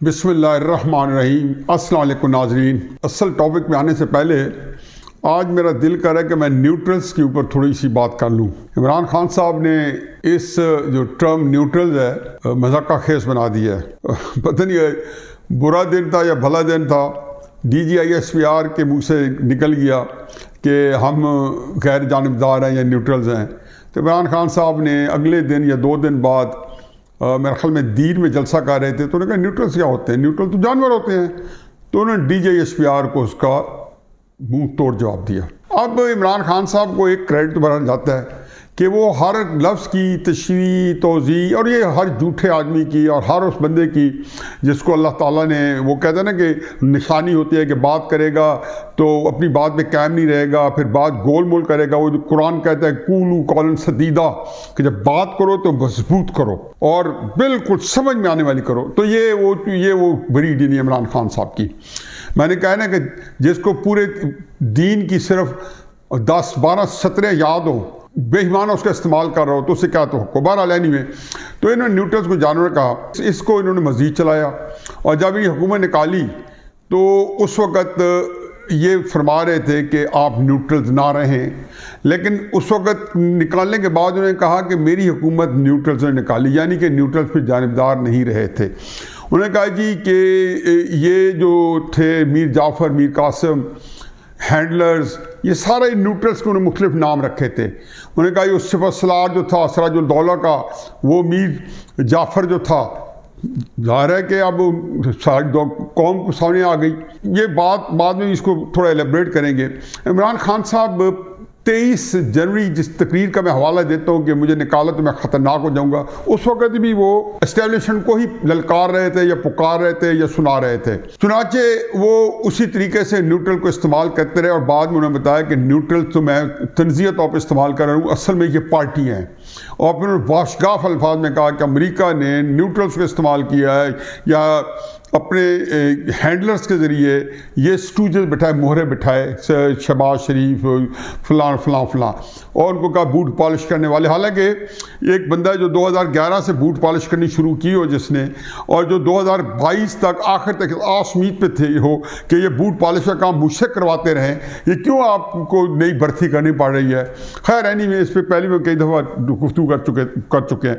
बिस्मिल्लाहिर्रहमानिर्रहीम। अस्सलाम वालेकुम नाज़रीन। असल टॉपिक में आने से पहले आज मेरा दिल कर रहा है कि मैं न्यूट्रल्स के ऊपर थोड़ी सी बात कर लूँ। इमरान खान साहब ने इस जो टर्म न्यूट्रल्स है मजाक खेस बना दिया है। पता नहीं बुरा दिन था या भला दिन था, DGISPR के मुँह से निकल गया कि हम गैर जानिबदार हैं या न्यूट्रल्स हैं। तो इमरान खान साहब ने अगले दिन या 2 दिन बाद मेरे ख्याल में दीन में जलसा कर रहे थे, तो उन्होंने कहा न्यूट्रल्स क्या होते हैं, न्यूट्रल तो जानवर होते हैं। तो उन्होंने DGISPR को उसका मुंह तोड़ जवाब दिया। अब इमरान खान साहब को एक क्रेडिट भरा जाता है कि वो हर लफ्ज़ की तशरीह तोज़ी और ये हर झूठे आदमी की और हर उस बंदे की जिसको अल्लाह ताला ने, वो कहते हैं ना कि निशानी होती है कि बात करेगा तो अपनी बात पे कायम नहीं रहेगा, फिर बात गोल मोल करेगा। वो जो कुरान कहता है कूलू कौलन सदीदा, कि जब बात करो तो मजबूत करो और बिल्कुल समझ में आने वाली करो। तो ये वो बड़ी डीन इमरान खान साहब की। मैंने कहा ना कि जिसको पूरे दीन की सिर्फ 10, 12, 17 याद हो, बेईमान उसका इस्तेमाल कर रहा हो तो उससे क्या तो बहरहाल एनीवे। तो इन्होंने न्यूट्रल्स को जानवर कहा, इसको इन्होंने मज़ीद चलाया और जब ये हुकूमत निकाली तो उस वक़्त ये फरमा रहे थे कि आप न्यूट्रल्स ना रहें, लेकिन उस वक़्त निकालने के बाद उन्होंने कहा कि मेरी हुकूमत न्यूट्रल्स ने निकाली, यानी कि न्यूट्रल्स पर जानिबदार नहीं रहे थे। उन्होंने कहा जी कि ये जो थे मीर जाफ़र, मीर कासिम, हैंडलर्स, ये सारे न्यूट्रल्स के उन्होंने मुख्तलिफ नाम रखे थे। उन्होंने कहा ये सिफसलार जो था सिराजुल-दौला का, वो मीर जाफ़र जो था, ज़ाहिर है कि अब सारी कौम को सामने आ गई। ये बात बाद में इसको थोड़ा एलेबरेट करेंगे। इमरान खान साहब 23 जनवरी जिस तकरीर का मैं हवाला देता हूँ कि मुझे निकाला तो मैं ख़तरनाक हो जाऊँगा, उस वक़्त भी वो एस्टेब्लिशमेंट को ही ललकार रहे थे या पुकार रहे थे या सुना रहे थे। चुनाचे वो उसी तरीके से न्यूट्रल को इस्तेमाल करते रहे और बाद में उन्होंने बताया कि न्यूट्रल तो मैं तंज़िया तौर पर इस्तेमाल कर रहा हूँ, असल में ये पार्टी हैं। और फिर उन्होंने वाशगाफ अल्फाज में कहा कि अमेरिका ने न्यूट्रल्स को इस्तेमाल किया है या अपने हैंडलर्स के ज़रिए ये स्टूजेस बिठाए, मोहरे बिठाए, शहबाज शरीफ फ़लाँ फ़लाँ फ़लाँ, और उनको कहा बूट पॉलिश करने वाले। हालांकि एक बंदा जो 2011 से बूट पॉलिश करनी शुरू की हो जिसने, और जो 2022 तक आखिर तक आस उम्मीद पे थे हो कि ये बूट पॉलिश का काम मुझसे करवाते रहें, ये क्यों आपको नई भर्ती करनी पड़ रही है। खैर एनीवे, इस पर पहले भी कई दफ़ा गुफ्तगू कर चुके हैं।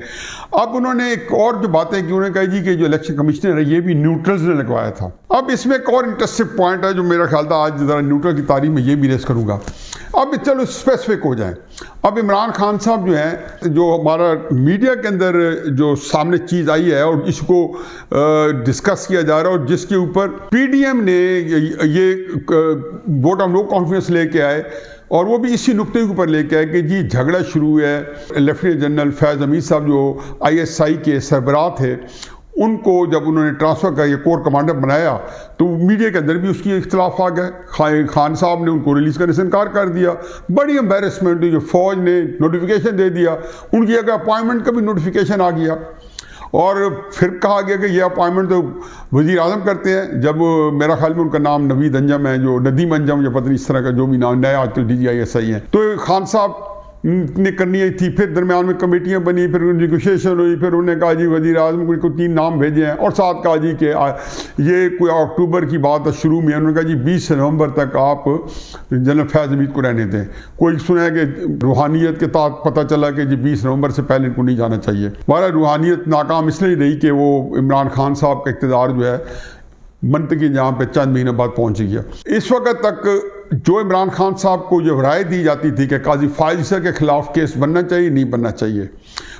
अब उन्होंने एक और जो बातें की, उन्होंने कहा जी कि जो इलेक्शन कमिश्नर है ये भी न्यूट्रल्स ने लगवाया था। अब इसमें एक और इंटरेस्टिंग पॉइंट है जो मेरा ख्याल था आज ज़रा न्यूट्रल की तारीफ में ये भी रेस करूँगा। अब चलो स्पेसिफिक हो जाए। अब इमरान खान साहब जो हैं, जो हमारा मीडिया के अंदर जो सामने चीज़ आई है और इसको डिस्कस किया जा रहा है और जिसके ऊपर PDM ने ये वोट ऑफ नो कॉन्फिडेंस लेके आए, और वो भी इसी नुक्ते के ऊपर लेके आए कि जी झगड़ा शुरू है। लेफ्टिनेंट जनरल फैज़ हमीद साहब जो ISI के सरबराह थे, उनको जब उन्होंने ट्रांसफ़र कर कोर कमांडर बनाया तो मीडिया के अंदर भी उसकी इख्तलाफ आ गए। खान साहब ने उनको रिलीज़ करने से इनकार कर दिया। बड़ी एम्बेरसमेंट हुई, फ़ौज ने नोटिफिकेशन दे दिया, उनकी अगर अपॉइंटमेंट का भी नोटिफिकेशन आ गया और फिर कहा गया कि ये अपॉइंटमेंट तो वज़ीर आज़म करते हैं, जब मेरा ख्याल में उनका नाम नवीद अंजम है, जो नदीम अंजम या पता नहीं इस तरह का जो भी नाम नया आजकल DGISI है, तो खान साहब ने करनी थी। फिर दरमियान में कमेटियाँ बनी, फिर नेगोशिएशन हुई, फिर उन्होंने कहा जी वज़ीर आज़म को 3 नाम भेजे हैं और साथ कहा जी कि ये कोई अक्टूबर की बात है शुरू में, उन्होंने कहा जी 20 नवंबर तक आप जनरल फैज़ हमीद को रहने दें। कोई सुना है कि रूहानियत के तहत पता चला कि जी 20 नवंबर से पहले इनको नहीं जाना चाहिए। हमारा रूहानियत नाकाम इसलिए रही कि वो इमरान खान साहब का इक़्तिदार जो है मंतकी जहाँ पे चंद महीने बाद पहुँच गया। इस वक्त तक जो इमरान खान साहब को जो राय दी जाती थी कि काजी फाइज़र के ख़िलाफ़ केस बनना चाहिए नहीं बनना चाहिए,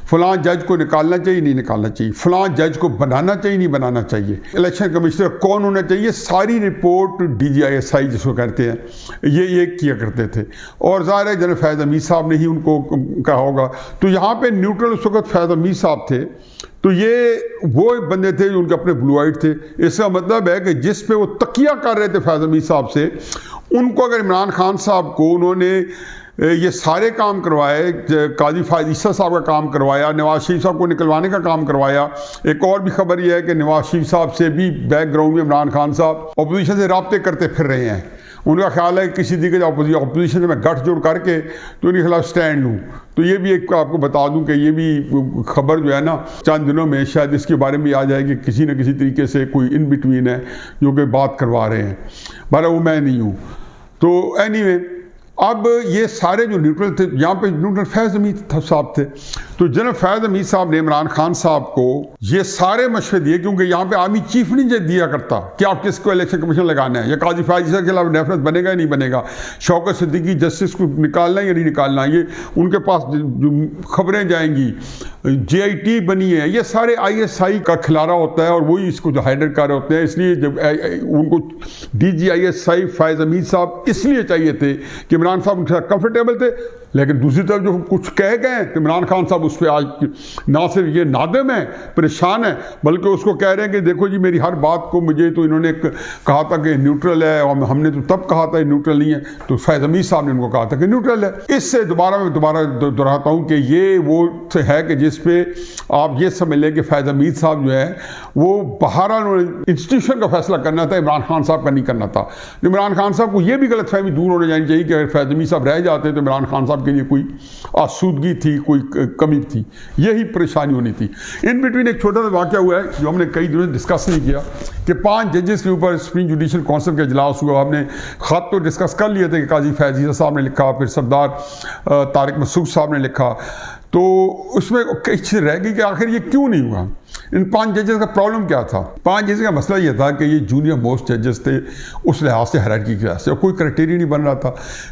फ़लाँ जज को निकालना चाहिए नहीं निकालना चाहिए, फ़लाँ जज को बनाना चाहिए नहीं बनाना चाहिए, इलेक्शन कमिश्नर कौन होना चाहिए, सारी रिपोर्ट DGISI जिसको कहते हैं ये किया करते थे। और ज़ाहिर है जनरल फैज़ हमीद साहब ने ही उनको कहा होगा। तो यहाँ पे न्यूट्रल उस वक्त फैज़ हमीद साहब थे, तो ये वो बंदे थे जो उनके अपने ब्लू आइट थे। इसका मतलब है कि जिस पे वो तकिया कर रहे थे फैज़ हमीद साहब से, उनको अगर इमरान खान साहब को उन्होंने ये सारे काम करवाए, काजी फ़ायज़ ईसा साहब का काम करवाया, नवाज शरीफ साहब को निकलवाने का काम करवाया। एक और भी खबर यह है कि नवाज शरीफ साहब से भी बैकग्राउंड में इमरान खान साहब अपोजिशन से राब्ते करते फिर रहे हैं उनका ख्याल है कि किसी दिग्गज अपोजिशन से मैं गठजोड़ करके तो इनके खिलाफ स्टैंड लूँ। तो ये भी एक आपको बता दूं कि ये भी खबर जो है ना चंद दिनों में शायद इसके बारे में आ जाएगी, किसी न किसी तरीके से कोई इन बिटवीन है जो कि बात करवा रहे हैं, बारा वो मैं नहीं हूँ। तो एनीवे अब ये सारे जो न्यूट्रल थे, यहाँ पे न्यूट्रल फैज़ हमीद साहब थे, तो जनरल फैज़ हमीद साहब ने इमरान खान साहब को ये सारे मशवरे दिए, क्योंकि यहाँ पे आर्मी चीफ नहीं दिया करता कि आप किसको इलेक्शन कमीशन लगाना है, या काजी फायजी के खिलाफ रेफरेंस बनेगा या नहीं बनेगा, शौकत सिद्दीकी जस्टिस को निकालना या नहीं निकालना, ये उनके पास जो खबरें जाएंगी, JIT बनी है, ये सारे ISI का खिलारा होता है और वही इसको जो हाइडर कर रहे होते हैं। इसलिए जब उनको DGISI फैज़ हमीद साहब इसलिए चाहिए थे कि इमरान साहब उनके साथ कंफर्टेबल थे, लेकिन दूसरी तरफ जो कुछ कह गए तो इमरान खान साहब उस पर आज ना सिर्फ ये नादम है, परेशान है, बल्कि उसको कह रहे हैं कि देखो जी मेरी हर बात को मुझे तो इन्होंने कहा था कि न्यूट्रल है और हमने तो तब कहा था न्यूट्रल नहीं है, तो फैज़ हमीद साहब ने उनको कहा था कि न्यूट्रल है। इससे मैं दोबारा दोहराता हूँ कि ये वो है कि जिस पे आप ये समझ लें कि फैज़ हमीद साहब जो है वो बाहर इंस्टीट्यूशन का फैसला करना था, इमरान खान साहब का नहीं करना था। इमरान खान साहब को ये भी गलतफहमी दूर होने जानी चाहिए कि अगर फैज़ हमीद साहब रह जाते तो इमरान खान साहब के लिए कोई आसूदगी थी, कोई कमी थी, यही परेशानी होनी थी। इन बिटवीन एक छोटा सा वाक़या हुआ है जो हमने कई दिनों से डिस्कस नहीं किया कि 5 जजेस के ऊपर सुप्रीम जुडिशल काउंसिल का इजलास हुआ। हमने ख़त तो डिस्कस कर लिए थे कि काजी फैज़ साहब ने लिखा, फिर सरदार तारिक मसूद साहब ने लिखा, तो उसमें कई चीज़ रह गई कि आखिर ये क्यों नहीं हुआ। इन 5 जजेस का प्रॉब्लम क्या था? 5 जजेस का मसला ये था कि ये जूनियर मोस्ट जजेस थे, उस लिहाज से हायरार्की की वजह से कोई क्राइटेरिया नहीं बन रहा था।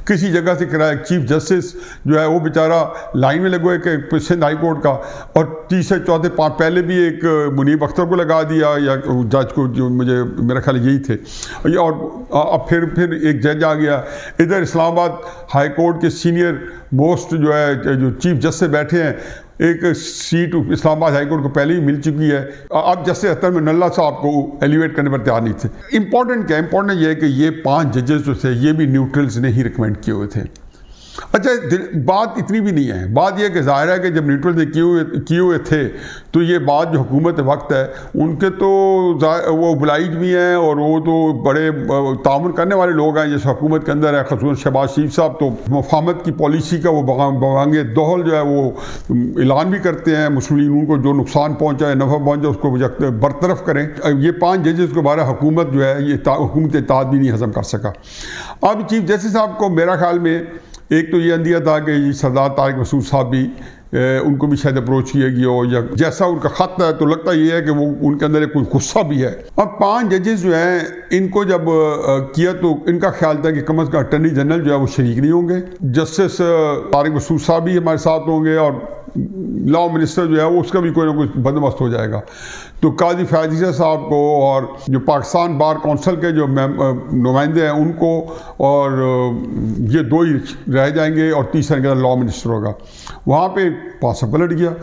किसी जगह से किराया चीफ जस्टिस जो है वो बेचारा लाइन में लगे कि सिंध हाई कोर्ट का, और तीसरे चौथे पहले भी एक मुनीब अख्तर को लगा दिया या जज को, जो मुझे मेरा ख्याल यही थे, और अब फिर एक जज आ गया। इधर इस्लामाबाद हाई कोर्ट के सीनियर मोस्ट जो है जो चीफ जस्टिस बैठे हैं, एक सीट इस्लामाबाद हाई कोर्ट को पहले ही मिल चुकी है, अब जस्टिस अख्तर में नल्ला साहब को एलिवेट करने पर तैयार नहीं थे। इंपॉर्टेंट क्या है? इंपॉर्टेंट ये है कि ये 5 जजेस जो थे ये भी न्यूट्रल्स ने ही रिकमेंड किए हुए थे। अच्छा, बात इतनी भी नहीं है, बात यह कि ज़ाहिर है कि जब न्यूट्रल ने किए हुए थे तो ये बात जो हुकूमत वक्त है उनके तो वो बुलाइज भी हैं और वो तो बड़े तामुन करने वाले लोग हैं जैसे हुकूमत के अंदर है। खसूस शहबाज शरीफ साहब तो मुफाहमत की पॉलिसी का वो बवांगे दोहल जो है वो ऐलान भी करते हैं, मुस्लिम लीग को जो नुकसान पहुँचा है, नफ़ा पहुँचा, उसको बरतरफ करें। ये 5 जजेस को बारह हुकूमत जो है ये हुकूमत इत्तेहाद भी नहीं हज़म कर सका। अब चीफ जस्टिस साहब को मेरा ख्याल में एक तो ये अंदिया था कि सरदार तारिक मसूद साहब भी उनको भी शायद अप्रोच किया गया हो, या जैसा उनका ख़त है तो लगता ये है कि वो उनके अंदर एक कोई गुस्सा भी है। अब 5 जजेस जो हैं इनको जब किया तो इनका ख्याल था कि कम अज़ कम अटर्नी जनरल जो है वो शरीक नहीं होंगे, जस्टिस तारिक मसूद साहब भी हमारे साथ होंगे और लॉ मिनिस्टर जो है वो उसका भी कोई ना कोई बंदोबस्त हो जाएगा। तो काजी फैज़ साहब को और जो पाकिस्तान बार काउंसिल के जो नुमाइंदे हैं उनको, और ये 2 ही रह जाएंगे और तीसरा इनका लॉ मिनिस्टर होगा। वहाँ पे पासा पलट गया।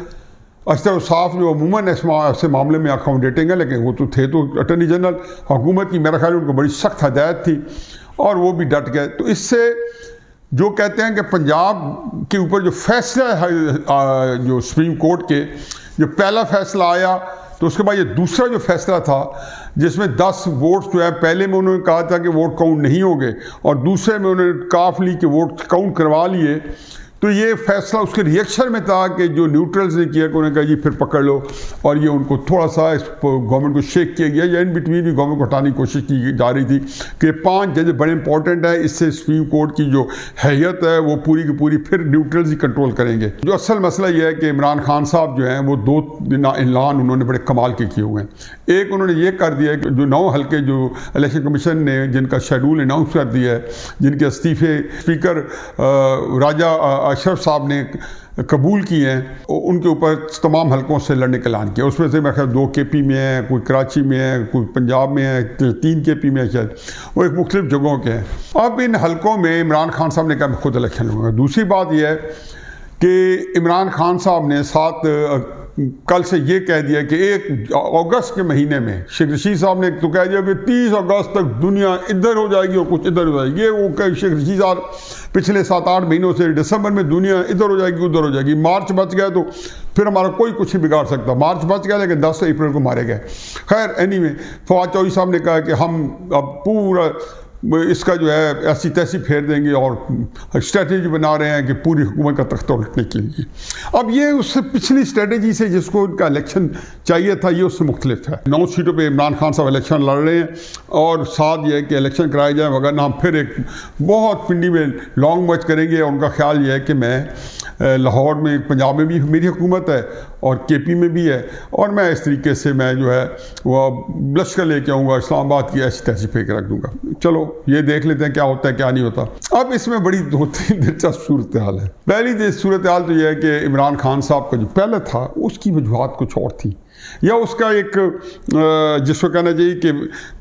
अख्तर साफ जो अमूमन ऐसे मामले में अकाउंटेटिंग है, लेकिन वो तो थे तो अटर्नी जनरल, हुकूमत की मेरा ख्याल उनको बड़ी सख्त हदायत थी और वो भी डट गए। तो इससे जो कहते हैं कि पंजाब के ऊपर जो फैसला है जो सुप्रीम कोर्ट के जो पहला फैसला आया, तो उसके बाद ये दूसरा जो फैसला था जिसमें 10 वोट्स जो है, पहले में उन्होंने कहा था कि वोट काउंट नहीं होंगे और दूसरे में उन्होंने काफ ली कि वोट काउंट करवा लिए। तो ये फैसला उसके रिएक्शन में था कि जो न्यूट्रल्स ने किया कि उन्होंने कहा जी फिर पकड़ लो, और ये उनको थोड़ा सा इस गवर्नमेंट को शेक किया गया, या इन बिटवीन भी गवर्नमेंट को हटाने की कोशिश की जा रही थी कि 5 जज बड़े इंपॉर्टेंट है, इससे सुप्रीम कोर्ट की जो हैयत है वो पूरी की पूरी फिर न्यूट्रल्स ही कंट्रोल करेंगे। जो असल मसला ये है कि इमरान खान साहब जो हैं वो 2 ऐलान उन्होंने बड़े कमाल के किए हुए हैं। एक उन्होंने ये कर दिया है कि जो 9 हल्के जो इलेक्शन कमीशन ने जिनका शेड्यूल अनाउंस कर दिया है, जिनके इस्तीफे स्पीकर राजा अशरफ साहब ने कबूल किए हैं, उनके ऊपर तमाम हलकों से लड़ने का ऐलान किया। उसमें से मेरे ख्याल 2 KP में है, कोई कराची में है, कोई पंजाब में है, 3 KP में है, शायद वो एक मुख्तलिफ जगहों के हैं। अब इन हलकों में इमरान खान साहब ने कहा मैं खुद इलेक्शन लूँगा। दूसरी बात यह है कि इमरान खान साहब ने कल से ये कह दिया कि 1 अगस्त के महीने में, शेख रशीद साहब ने तो कह दिया कि 30 अगस्त तक दुनिया इधर हो जाएगी और कुछ इधर हो जाएगी। ये वो शेख रशीद साहब पिछले 7-8 महीनों से दिसंबर में दुनिया इधर हो जाएगी उधर हो जाएगी। मार्च बच गया तो फिर हमारा कोई कुछ नहीं बिगाड़ सकता। मार्च बच गया लेकिन 10 अप्रैल को मारे गए। खैर एनीवे, फवाद चौधरी साहब ने कहा कि हम अब पूरा इसका जो है ऐसी तैसी फेर देंगे और स्ट्रेटेजी बना रहे हैं कि पूरी हुकूमत का तख्ता उलटने के लिए। अब ये उससे पिछली स्ट्रेटेजी से जिसको उनका इलेक्शन चाहिए था, ये उससे मुख्तलिफ है। 9 सीटों पे इमरान खान साहब इलेक्शन लड़ रहे हैं और साथ ये है कि इलेक्शन कराए जाए, वरना हम फिर एक बहुत पिंडी में लॉन्ग मार्च करेंगे। और उनका ख्याल ये है कि मैं लाहौर में, पंजाब में भी मेरी हुकूमत है और KP में भी है, और मैं इस तरीके से मैं जो है वो लश्कर लेके आऊँगा, इस्लामाबाद की ऐसी तैसी फेंक रख दूँगा। चलो ये देख लेते हैं क्या होता है क्या नहीं होता। अब इसमें बड़ी 2-3 दिलचस्प सूरत हाल है। पहली सूरत हाल तो यह है कि इमरान खान साहब का जो पहले था उसकी वजूहत कुछ और थी, या उसका एक जिसको कहना चाहिए कि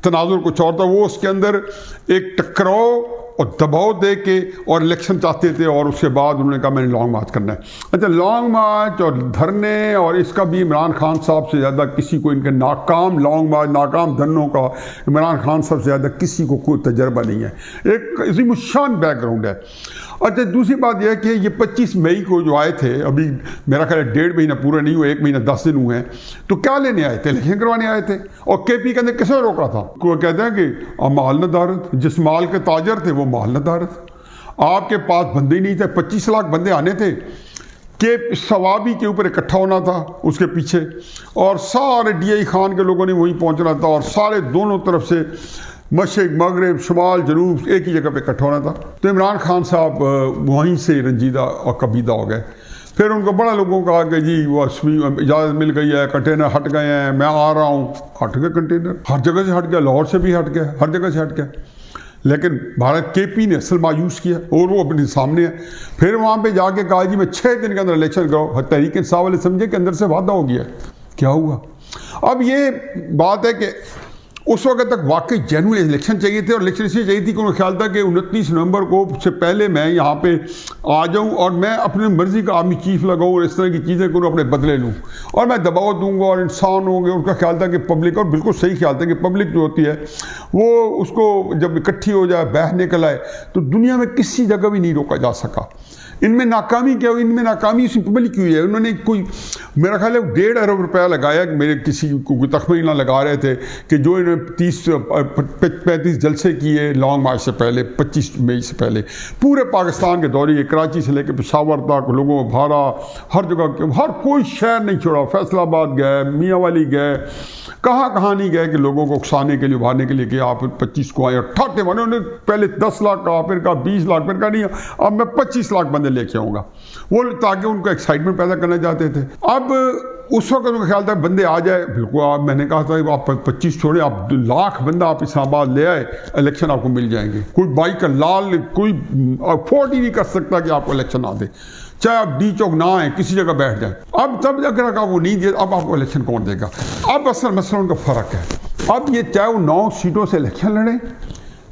तनाजुर कुछ और था। वो उसके अंदर एक टकराव और दबाव दे के और इलेक्शन चाहते थे, और उसके बाद उन्होंने कहा मैंने लॉन्ग मार्च करना है। अच्छा, लॉन्ग मार्च और धरने और इसका भी इमरान खान साहब से ज़्यादा किसी को, इनके नाकाम लॉन्ग मार्च, नाकाम धरनों का इमरान खान साहब से ज़्यादा किसी को कोई तजर्बा नहीं है। एक अज़ीमुश्शान बैकग्राउंड है। अच्छा, दूसरी बात यह है कि ये 25 मई को जो आए थे, अभी मेरा ख्याल है 1.5 महीना पूरा नहीं हुआ, 1 महीना 10 दिन हुए हैं, तो क्या लेने आए थे? इलेक्शन करवाने आए थे। और KP के अंदर किसने रोका था? कोई कहते हैं कि माल नदारत, जिस माल के ताजर थे वो माल नदारत। आपके पास बंदे ही नहीं थे, 25 लाख बंदे आने थे कि सवाबी के ऊपर इकट्ठा होना था उसके पीछे, और सारे DI खान के लोगों ने वहीं पहुँचना था, और सारे दोनों तरफ से मशरिक, मगरब, शुमाल, जनूब एक ही जगह पे इकट्ठा होना था। तो इमरान खान साहब वहीं से रंजीदा और कबीदा हो गए। फिर उनको बड़ा लोगों को कहा कि जी वो इजाज़त मिल गई है, कंटेनर हट गए हैं, मैं आ रहा हूँ। हट गए कंटेनर, हर जगह से हट गया, लाहौर से भी हट गया, हर जगह से हट गया। लेकिन भारत KP ने असल मायूस किया, और वो अपने सामने है। फिर वहाँ पे जाके कहा जी मैं 6 दिन के अंदर इलेक्शन कराओ। तहरीक इंसाफ वाले समझे कि अंदर से वादा हो गया। क्या हुआ? अब ये बात है कि उस वक्त तक वाकई जेन्युइन इलेक्शन चाहिए थे, और इलेक्शन इसलिए चाहिए थी कि उन्हें ख्याल था कि 29 नवंबर को से पहले मैं यहाँ पे आ जाऊँ और मैं अपनी मर्जी का आर्मी चीफ लगाऊँ और इस तरह की चीज़ें करूँ, अपने बदले लूँ, और मैं दबाव दूंगा और इंसान होंगे। उनका ख्याल था कि पब्लिक, और बिल्कुल सही ख्याल था कि पब्लिक जो होती है वो उसको जब इकट्ठी हो जाए, बह निकल आए, तो दुनिया में किसी जगह भी नहीं रोका जा सका। इनमें नाकामी क्या हुई? इनमें नाकामी सिंपली क्यों है? उन्होंने कोई, मेरा ख्याल है 1.5 अरब रुपया लगाया, मेरे किसी को तखमीना ना लगा रहे थे कि जो इन्होंने 35 जलसे किए लॉन्ग मार्च से पहले, 25 मई से पहले, पूरे पाकिस्तान के दौरे, कराची से लेकर पेशावर तक लोगों को भारा, हर जगह, हर कोई शहर नहीं छोड़ा। फैसलाबाद गए, मियाँ वाली गए, कहाँ नहीं गए कि लोगों को उकसाने के लिए, उभारने के लिए कि आप 25 को आए। ठाटे माने उन्होंने पहले 10 लाख कहा, फिर कहा 20 लाख, फिर कहा नहीं अब मैं 25 लाख बंदे लेके आऊँगा, वो ताकि उनको एक्साइटमेंट पैदा करना चाहते थे। अब उस वक्त उनका ख्याल था बंदे आ जाए, बिल्कुल। आप, मैंने कहा था आप 25 छोड़े, आप लाख बंदा आप इस्लामाबाद ले आए, इलेक्शन आपको मिल जाएंगे। कोई बाइक का लाल कोई अफोर्ड ही नहीं कर सकता कि आपको इलेक्शन ना दे, चाहे आप D चौक ना आए, किसी जगह बैठ जाए। अब तब जाकर का वो नहीं दिया, अब आपको इलेक्शन कौन देगा? अब असल मसला उनका फ़र्क है। अब ये चाहे वो 9 सीटों से इलेक्शन लड़े,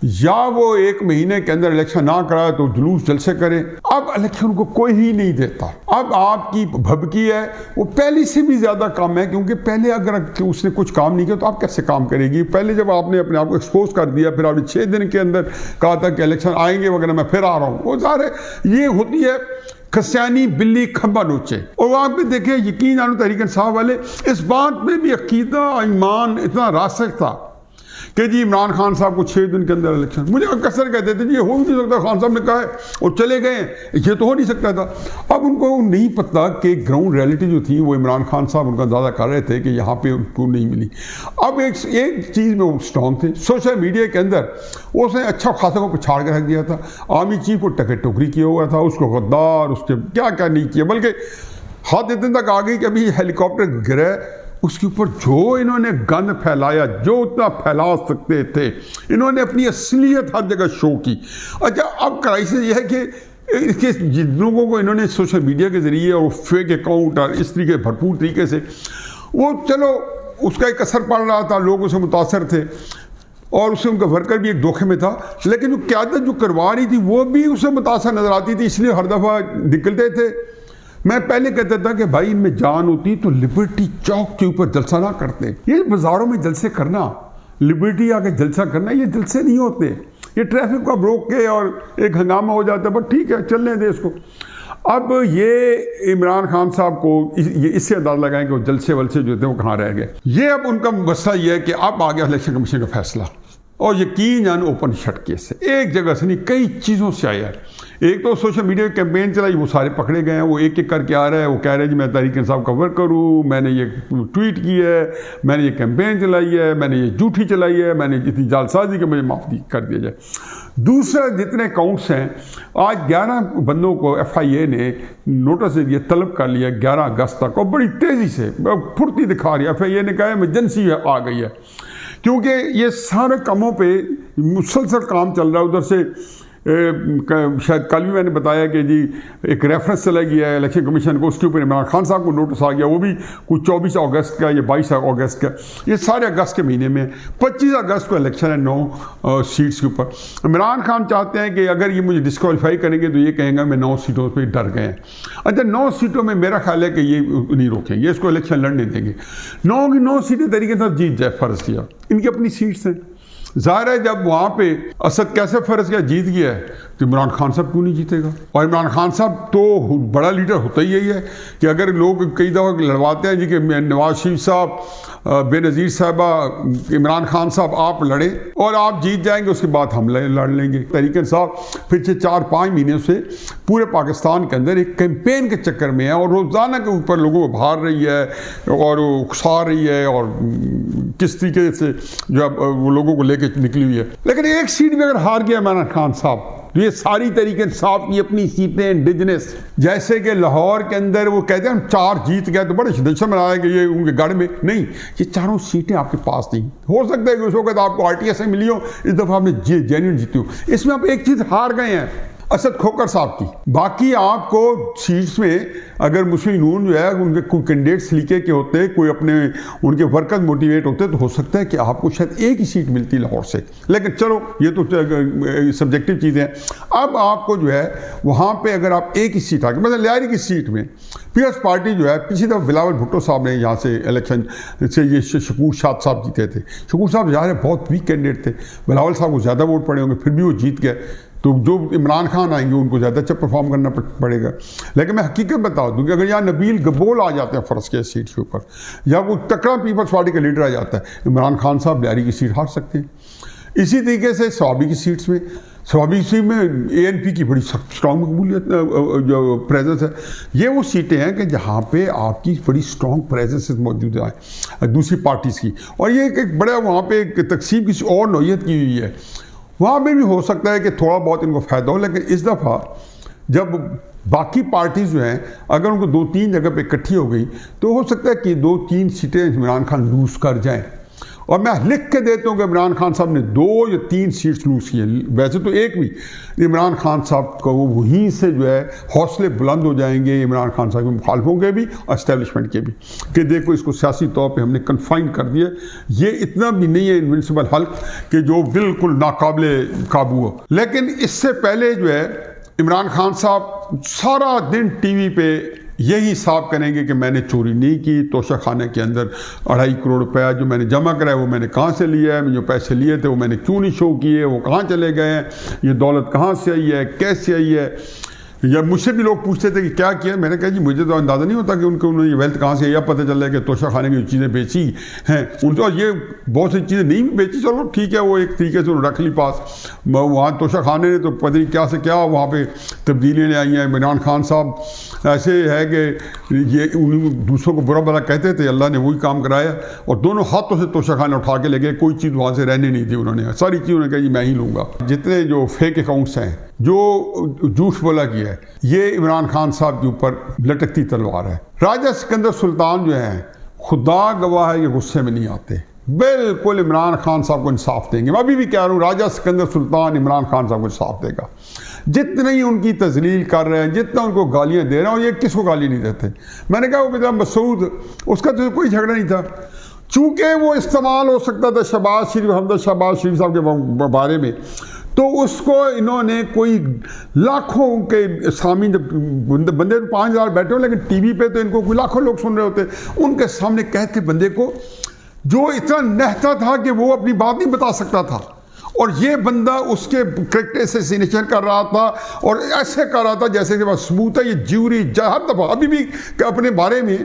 या वो 1 महीने के अंदर इलेक्शन ना कराए तो जुलूस जलसे करें, अब इलेक्शन को कोई ही नहीं देता। अब आपकी भबकी है वो पहले से भी ज़्यादा कम है, क्योंकि पहले अगर उसने कुछ काम नहीं किया तो आप कैसे काम करेगी? पहले जब आपने अपने आप को एक्सपोज कर दिया, फिर आपने 6 दिन के अंदर कहा था कि इलेक्शन आएंगे वगैरह, मैं फिर आ रहा हूँ, वो सारे ये होती है खसियानी बिल्ली खंबा नोचे। और वहाँ पे देखे, यकीन जानो तहरीक इंसाफ वाले इस बात में भी अकीदा ईमान इतना रासिख था कि जी इमरान खान साहब को 6 दिन के अंदर इलेक्शन, मुझे अक्सर कहते थे जी हो नहीं सकता, खान साहब ने कहा है और चले गए, ये तो हो नहीं सकता था। अब उनको नहीं पता कि ग्राउंड रियलिटी जो थी वो इमरान खान साहब उनका ज़्यादा कर रहे थे कि यहाँ पे उनको नहीं मिली। अब एक चीज़ में वो स्ट्रॉन्ग थे, सोशल मीडिया के अंदर उसने अच्छा खासा को पछाड़ के रख दिया था। आर्मी चीफ को टके टोकरी किया हुआ था, उसको गद्दार, उसके क्या क्या नहीं किया, बल्कि हाथ इतने तक आ गई कि अभी हेलीकॉप्टर गिरे, उसके ऊपर जो इन्होंने गंद फैलाया, जो उतना फैला सकते थे, इन्होंने अपनी असलियत हर जगह शो की। अच्छा, अब क्राइसिस यह है कि इसके जिन लोगों को इन्होंने सोशल मीडिया के ज़रिए और फेक अकाउंट और इस तरीके भरपूर तरीके से, वो चलो उसका एक असर पड़ रहा था, लोग उससे मुतासर थे और उससे उनका वर्कर भी एक धोखे में था, लेकिन जो क़यादत जो करवा रही थी वो भी उससे मुतासर नजर आती थी, इसलिए हर दफ़ा निकलते थे। मैं पहले कहता था कि भाई इनमें जान होती तो लिबर्टी चौक के ऊपर जलसा ना करते। ये बाज़ारों में जलसे करना, लिबर्टी आके जलसा करना, ये जलसे नहीं होते, ये ट्रैफिक को रोक के और एक हंगामा हो जाता है, बट ठीक है चलने दे इसको। अब ये इमरान खान साहब को ये इससे अंदाज़ा लगाएं कि वो जलसे वलसे जो थे वो कहाँ रह गए। ये अब उनका मसला ये है कि अब आ गया इलेक्शन कमीशन का फैसला और यकीन जान उपनिषद केस है, एक जगह से नहीं कई चीज़ों से आया है। एक तो सोशल मीडिया की कैंपेन चलाई, वो सारे पकड़े गए हैं, वो एक एक करके आ रहा है, वो कह रहे हैं जी मैं तहरीक इंसाफ कवर करूँ, मैंने ये ट्वीट की है, मैंने ये कैंपेन चलाई है, मैंने ये झूठी चलाई है, मैंने इतनी जालसाजी कि मुझे माफ़ी कर दिया जाए। दूसरा, जितने अकाउंट्स हैं, आज 11 बंदों को FIA ने नोटिस दे दिया, तलब कर लिया 11 अगस्त तक, और बड़ी तेज़ी से फुर्ती दिखा रही है। FIA ने कहा है इमरजेंसी आ गई है, क्योंकि ये सारे कामों पे मुसलसल काम चल रहा है। उधर से शायद कल भी मैंने बताया कि जी एक रेफरेंस चला गया है इलेक्शन कमीशन को, उसके ऊपर इमरान खान साहब को नोटिस आ गया, वो भी कुछ 24 अगस्त का या 22 अगस्त का, ये सारे अगस्त के महीने में। 25 अगस्त को इलेक्शन है 9 सीट्स के ऊपर। इमरान खान चाहते हैं कि अगर ये मुझे डिस्क्वालीफाई करेंगे तो ये कहेंगे मैं 9 सीटों पर डर गए हैं। अच्छा, 9 सीटों में मेरा ख्याल है कि ये नहीं रोकेंगे, इसको इलेक्शन लड़ने देंगे। 9 की 9 सीटें तरीके से जीत जाए, फ़र्ज़ किया, इनकी अपनी सीट्स हैं। ज़ाहिर है जब वहाँ पे असद कैसे फ़र्ज किया जीत गया है, तो इमरान खान साहब क्यों नहीं जीतेगा? और इमरान खान साहब तो बड़ा लीडर होता ही यही है कि अगर लोग कई दफ़ा लड़वाते हैं जी कि नवाज शरीफ साहब, बेनज़ीर साहबा, इमरान खान साहब आप लड़ें और आप जीत जाएंगे, उसके बाद हम लड़ लेंगे। तहरीक इंसाफ पिछले 4-5 महीनों से पूरे पाकिस्तान के अंदर एक कैंपेन के चक्कर में है और रोज़ाना के ऊपर लोगों को भार रही है और उकसा रही है और किस तरीके से जो वो लोगों को लेकर निकली हुई है। लेकिन एक सीट भी अगर हार गया इमरान खान साहब, तो ये सारी तरीके इंसाफ की अपनी सीटें इंडिजिनस, जैसे कि लाहौर के अंदर वो कहते हैं हम 4 जीत गए तो बड़े जश्न मनाया कि ये उनके गढ़ में, नहीं, ये 4 सीटें आपके पास नहीं। हो सकता है कि उस वक्त आपको RTS से मिली हो, इस दफ़ा आपने जेन्युइन जीती हो। इसमें आप एक चीज़ हार गए हैं असद खोकर साहब की। बाकी आपको सीट्स में अगर मुस्लिम नून जो है उनके कोई कैंडिडेट्स लीके के होते, कोई अपने उनके वर्कर्स मोटिवेट होते, तो हो सकता है कि आपको शायद एक ही सीट मिलती लाहौर से। लेकिन चलो ये तो सब्जेक्टिव चीज़ें हैं। अब आपको जो है वहाँ पे अगर आप एक ही सीट आके, मतलब लियारी की सीट में पीपल्स पार्टी जो है, पिछली दफ़ा बिलावल भुट्टो साहब ने यहाँ से इलेक्शन से ये शकूर शाद साहब जीते थे। शकूर साहब ज़ाहिर है बहुत वीक कैंडिडेट थे, बिलावल साहब को ज़्यादा वोट पड़े होंगे, फिर भी वो जीत गए। तो जो इमरान खान आएंगे उनको ज़्यादा अच्छा परफॉर्म करना पड़ेगा। लेकिन मैं हकीकत बता दूँ कि अगर यहाँ नबील गबोल आ जाते हैं फ़र्ज़ के सीट के ऊपर, या वो तकड़ा पीपल्स पार्टी का लीडर आ जाता है, इमरान खान साहब लियारी की सीट हार सकते हैं। इसी तरीके से स्वाबी की सीट्स में, स्वाबी सीट में ANP की बड़ी स्ट्रॉन्ग मकबूलियत जो प्रेजेंस है, ये वो सीटें हैं कि जहाँ पे आपकी बड़ी स्ट्रॉन्ग प्रेजेंस मौजूद है दूसरी पार्टीज़ की। और ये एक बड़ा वहाँ पे एक तकसीम किसी और नौयत की हुई है, वहाँ पे भी हो सकता है कि थोड़ा बहुत इनको फ़ायदा हो। लेकिन इस दफ़ा जब बाकी पार्टीज़ जो हैं अगर उनको 2-3 जगह पे इकट्ठी हो गई, तो हो सकता है कि 2-3 सीटें इमरान खान लूज़ कर जाएं। और मैं लिख के देता हूँ कि इमरान खान साहब ने 2 या 3 सीट्स लूज़ की हैं, वैसे तो एक भी। इमरान खान साहब को वहीं से जो है हौसले बुलंद हो जाएंगे, इमरान खान साहब के मुखालफों के भी और एस्टेब्लिशमेंट के भी, कि देखो इसको सियासी तौर पे हमने कन्फाइन कर दिया, ये इतना भी नहीं है इनविंसिबल हल्क कि जो बिल्कुल नाकाबिले काबू हो। लेकिन इससे पहले जो है इमरान खान साहब सारा दिन TV पे यही हिसाब करेंगे कि मैंने चोरी नहीं की, तोशा खाने के अंदर 2.5 करोड़ रुपया जो मैंने जमा कराया वो मैंने कहाँ से लिया है, जो पैसे लिए थे वो मैंने क्यों नहीं शो किए, वो कहाँ चले गए हैं, ये दौलत कहाँ से आई है, कैसे आई है। या मुझसे भी लोग पूछते थे कि क्या किया, मैंने कहा जी मुझे तो अंदाज़ा नहीं होता कि उन्होंने ये वेल्थ कहाँ से, या पता चल रहा है कि तोशा खाने की चीज़ें बेची हैं उनसे, और ये बहुत सी चीज़ें नहीं भी बेची, चलो ठीक है, वो एक तरीके से रख ली पास। वहाँ तोशा खाने ने तो पता नहीं क्या से क्या वहाँ पे तब्दीलियाँ ले आई हैं। इमरान खान साहब ऐसे है कि ये उन दूसरों को बुरा भला कहते थे, अल्लाह ने वही काम कराया, और दोनों हाथों से तोशा खाने उठा के ले गए, कोई चीज़ वहाँ से रहने नहीं दी उन्होंने, सारी चीज़ उन्होंने कहा जी मैं ही लूँगा। जितने जो फेक अकाउंट्स हैं, जो झूठ बोला गया है, ये इमरान खान साहब के ऊपर लटकती तलवार है। राजा सिकंदर सुल्तान जो हैं, खुदा गवाह है, ये गुस्से में नहीं आते, बिल्कुल इमरान खान साहब को इंसाफ देंगे। मैं अभी भी कह रहा हूँ, राजा सिकंदर सुल्तान इमरान खान साहब को इंसाफ देगा। जितने ही उनकी तजलील कर रहे हैं, जितना उनको गालियाँ दे रहे हैं, और ये किसको गाली नहीं देते। मैंने कहा वो बेटा मसूद, उसका तो कोई झगड़ा नहीं था, चूँकि वो इस्तेमाल हो सकता था शहबाज शरीफ, हमद शहबाज शरीफ साहब के बारे में, तो उसको इन्होंने कोई लाखों के सामने, बंदे तो 5000 बैठे हो, लेकिन TV पे तो इनको कोई लाखों लोग सुन रहे होते, उनके सामने कहते बंदे को जो इतना नहता था कि वो अपनी बात नहीं बता सकता था, और ये बंदा उसके करेक्ट एसेसिनेशन कर रहा था और ऐसे कर रहा था जैसे कि बस सबूत है। ये ज्यूरी हर दफ़ा अभी भी अपने बारे में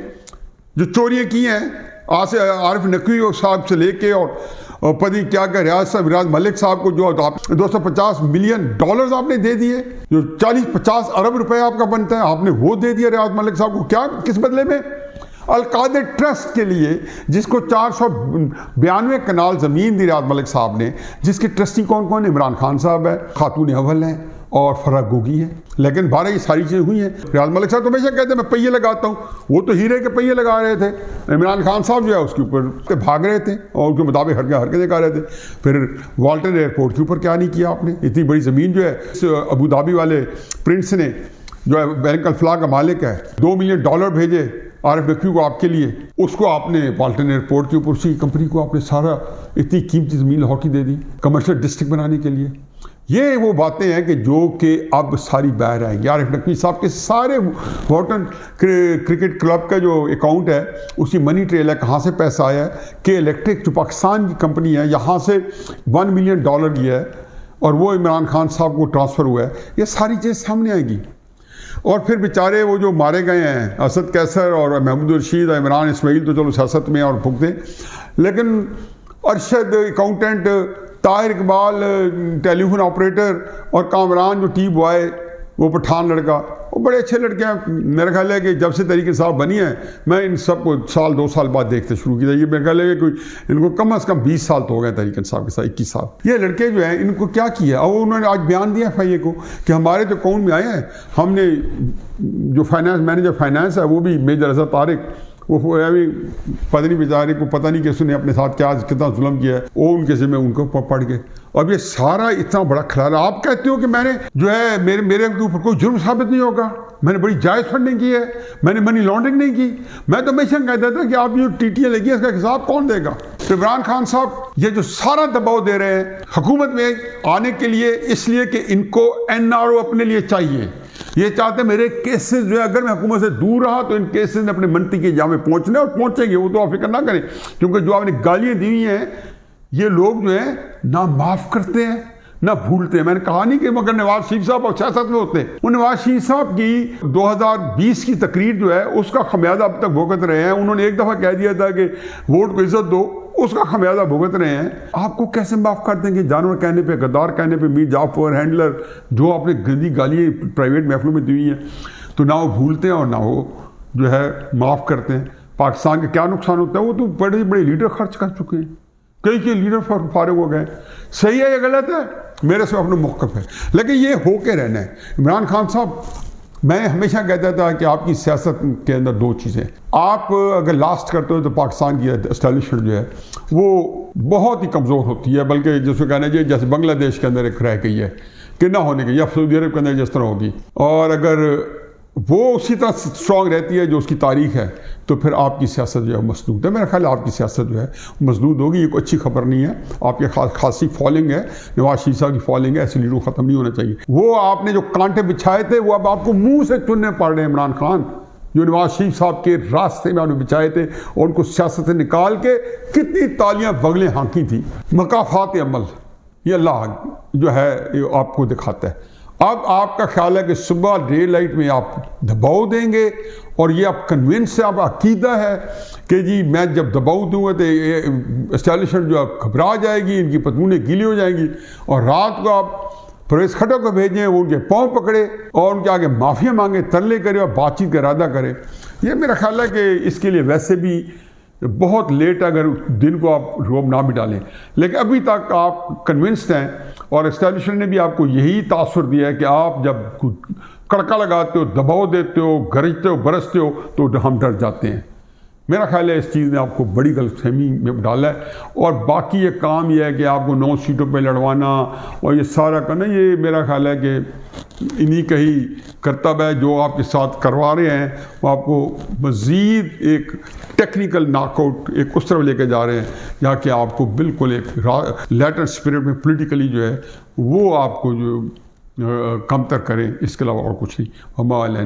जो चोरियाँ की हैं, आज से आरिफ नकवी साहब से लेके और और पता क्या क्या रियाज मलिक साहब को जो आप $250 मिलियन आपने दे दिए, जो 40-50 अरब रुपए आपका बनता है, आपने वो दे दिया रियाज मलिक साहब को। क्या, किस बदले में? अल-कादर ट्रस्ट के लिए, जिसको 492 कनाल ज़मीन दी रियाज मलिक साहब ने, जिसके ट्रस्टी कौन कौन है? इमरान खान साहब है, खातून अव्वल हैं और फराग गोगी है। लेकिन 12 ये सारी चीज़ें हुई हैं। रियाज मलिक साहब तो हमेशा कहते हैं मैं पहिए लगाता हूँ, वो तो हीरे के पहिए लगा रहे थे। इमरान खान साहब जो है उसके ऊपर भाग रहे थे और उनके मुताबिक हरकतें कर रहे थे। फिर वाल्टन एयरपोर्ट के ऊपर क्या नहीं किया आपने? इतनी बड़ी ज़मीन जो है अबू धाबी वाले प्रिंस ने, जो है बैंक अल-फलाह का मालिक है, $2 मिलियन भेजे आरिफ नकवी को आपके लिए, उसको आपने वाल्टन एयरपोर्ट के ऊपर उसी कंपनी को आपने सारा इतनी कीमती ज़मीन लाहौर की दे दी कमर्शियल डिस्ट्रिक्ट बनाने के लिए। ये वो बातें हैं कि जो कि अब सारी बाहर आएंगी। आरिफ नकवी साहब के सारे वाल्टन क्रिकेट क्लब का जो अकाउंट है उसकी मनी ट्रेल है, कहाँ से पैसा आया है। के इलेक्ट्रिक जो पाकिस्तान की कंपनी है, यहाँ से $1 मिलियन लिया है और वो इमरान खान साहब को ट्रांसफ़र हुआ है। ये सारी चीज़ सामने आएगी। और फिर बेचारे वो जो मारे गए हैं, असद कैसर और महमूद रशीद और इमरान इस्माइल, तो चलो सियासत में और भुगते, लेकिन Arshad accountant, Tahir Iqbal telephone operator और कामरान जो टी बॉय, वो पठान लड़का, वो बड़े अच्छे लड़के हैं। मेरा ख्याल है कि जब से तहरीक इंसाफ बनी है, मैं इन सबको 1-2 साल बाद देखते शुरू किया। ये मेरा ख्याल है कि कोई इनको कम से कम 20 साल तो हो गए तहरीक इंसाफ के साथ, 21 साल। ये लड़के जो हैं, इनको क्या किया? और उन्होंने आज बयान दिया FIA को कि हमारे तो अकाउंट में आए हैं, हमने जो फाइनेंस मैनेजर फाइनेंस है वो भी मेजर अजहर तारिक, वो अभी पता नहीं बेचारे को पता नहीं कि उसने अपने साथ क्या कितना जुल्म किया है, वो उनके जिम्मे उनको पड़ गए। अब ये सारा इतना बड़ा खिलाड़ा, आप कहते हो कि मैंने जो है मेरे ऊपर कोई जुर्म साबित नहीं होगा, मैंने बड़ी जायज़ फंडिंग की है, मैंने मनी लॉन्ड्रिंग नहीं की। मैं तो हमेशा कहता था कि आप जो टीटियाँ लगी है इसका हिसाब कौन देगा? तो इमरान खान साहब ये जो सारा दबाव दे रहे हैं हुकूमत में आने के लिए, इसलिए कि इनको NRO अपने लिए चाहिए। ये चाहते मेरे केसेस जो है, अगर मैं हुकूमत से दूर रहा तो इन केसेस ने अपने मंत्री के जामे पहुंचने और पहुंचेंगे, वो तो आप फिक्र ना करें। क्योंकि जो आपने गालियां दी हुई हैं, ये लोग जो है ना माफ़ करते हैं ना भूलते हैं। मैंने कहा नहीं कि मगर नवाज शरीफ साहब और सियासत में होते हैं। वो नवाज शरीफ साहब की 2020 की तकरीर जो है उसका खमियाजा अब तक भुगत रहे हैं। उन्होंने एक दफ़ा कह दिया था कि वोट को इज्जत दो, उसका खमियाजा भुगत रहे हैं। आपको कैसे माफ़ कर देंगे? जानवर कहने पे, गद्दार कहने पे, मीर जाफर हैंडलर, जो आपने गंदी गालियाँ प्राइवेट महफिलों में दी हुई हैं, तो ना वो भूलते हैं और ना वो जो है माफ़ करते हैं। पाकिस्तान का क्या नुकसान होता है? वो तो बड़े बड़े लीडर खर्च कर चुके हैं, कई लीडर फारिग हो गए। सही है या गलत है, मेरे से अपना मौक़िफ़ है, लेकिन ये हो के रहना है। इमरान खान साहब, मैं हमेशा कहता था कि आपकी सियासत के अंदर 2 चीज़ें, आप अगर लास्ट करते हो तो पाकिस्तान की एस्टैब्लिशमेंट जो है वो बहुत ही कमज़ोर होती है, बल्कि जिसको कहना चाहिए जैसे बांग्लादेश के अंदर एक रह गई है कि ना होने की, या सऊदी अरब के अंदर जिस तरह होगी, और अगर वो उसी तरह स्ट्रॉन्ग रहती है जो उसकी तारीख है, तो फिर आपकी सियासत जो है मसदूद है। मेरा ख्याल है आपकी सियासत जो है मसदूद होगी। ये कोई अच्छी खबर नहीं है। आपकी खासी फॉलोइंग है, नवाज शरीफ साहब की फॉलोइंग है, ऐसे लीडर ख़त्म नहीं होना चाहिए। वो आपने जो कांटे बिछाए थे वो अब आपको मुंह से चुनने पड़ रहे हैं। इमरान खान, जो नवाज शरीफ साहब के रास्ते में आपने बिछाए थे और उनको सियासत से निकाल के कितनी तालियां बगलें हाँकी थी। मकाफात अमल ये अल्लाह जो है ये आपको दिखाता है। अब आपका ख्याल है कि सुबह डे लाइट में आप दबाव देंगे और ये आप कन्विंस है, आप अकीदा है कि जी मैं जब दबाव दूंगा तो एस्टैब्लिशमेंट जो घबरा जाएगी, इनकी पतलूनें गीली हो जाएंगी, और रात को आप परवेज़ खट्टर को भेजें, वो उनके पाँव पकड़े और उनके आगे माफ़िया मांगे, तरले करे और बातचीत का इरादा करे। ये मेरा ख्याल है कि इसके लिए वैसे भी बहुत लेट, अगर दिन को आप रोब ना भी डालें, लेकिन अभी तक आप कन्विंस्ड हैं और एस्टैब्लिशमेंट ने भी आपको यही तासुर दिया है कि आप जब कड़का लगाते हो, दबाव देते हो, गरजते हो, बरसते हो, तो हम डर जाते हैं। मेरा ख्याल है इस चीज़ ने आपको बड़ी गलतफहमी में डाला है। और बाकी ये काम ये है कि आपको 9 सीटों पे लड़वाना और ये सारा करना, ये मेरा ख्याल है कि इन्हीं का ही करतब है जो आपके साथ करवा रहे हैं। वो आपको मज़ीद एक टेक्निकल नॉकआउट एक उस तरफ लेके जा रहे हैं जहाँ कि आपको बिल्कुल एक लेटर स्पिरिट में पॉलिटिकली जो है वो आपको जो कमतर करें। इसके अलावा और कुछ नहीं। हमारा